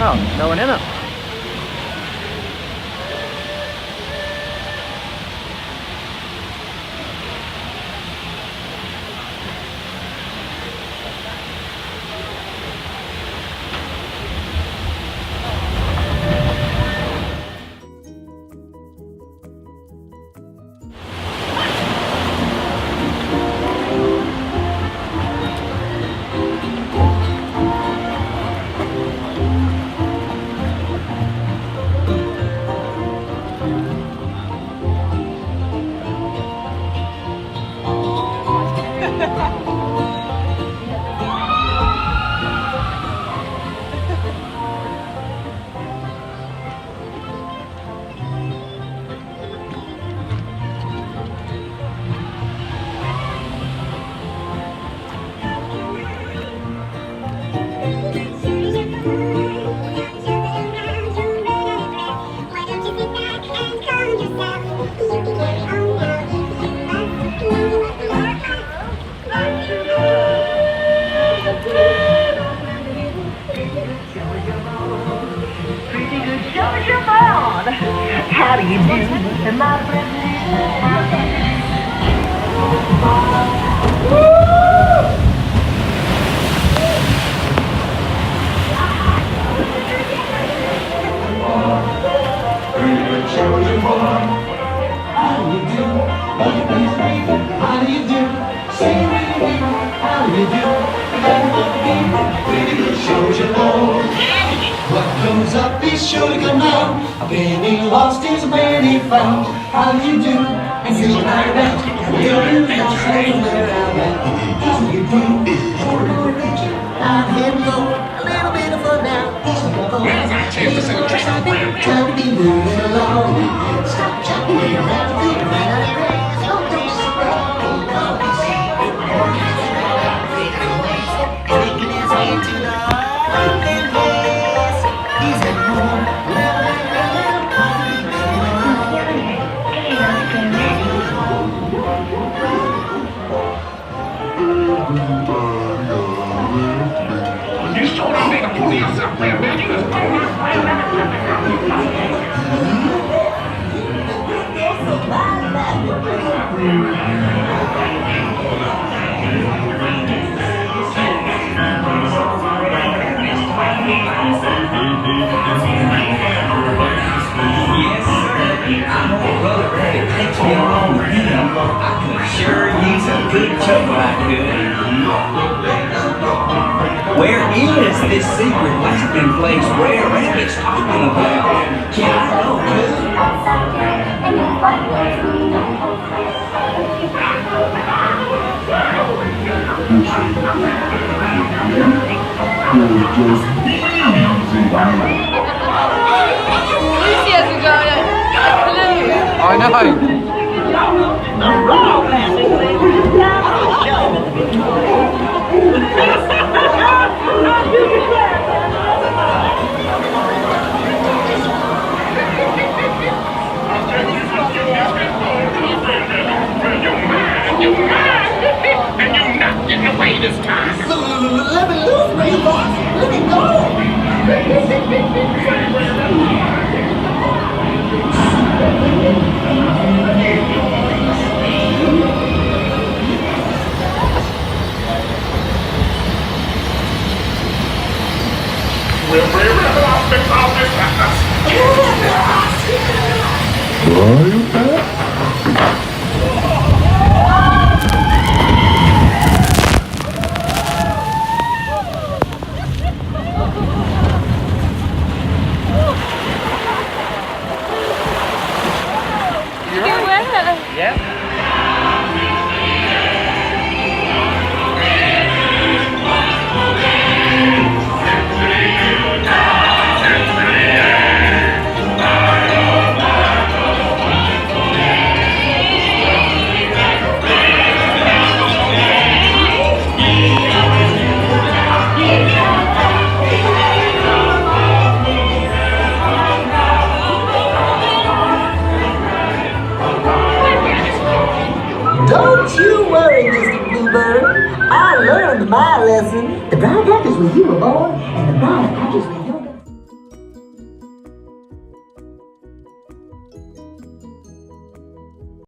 Oh, no one in it. How do you do? And my friend how do you do? Say it with me. How do you do? Pretty good shows you love. What comes up is sure to come down. A penny lost is a penny found. How do you do? And you and I bet you're not saying around that. How do you do? I'm heading low, a little bit of fun now. Where's our chance to send a train? Time to be moving along. Stop chatting around the thing, right out of your ass. Don't do taking his way to the open place. He's at home. You sort of make a fool of yourself there, man. You just Yes, sir. I'm old Br'er Rabbit. Takes me along with him. I can assure he's a good chuck like good. Where is this secret resting place Br'er Rabbit's talking about? Can I know, I know. and you're not getting away this time. Let me loose, man, boss. Let me go. We'll bring Rabbit off and off this house. Yeah. you worry, Mr. Bluebird. I learned my lesson. The Briar Patch is where you were born, and the Briar Patch is where you're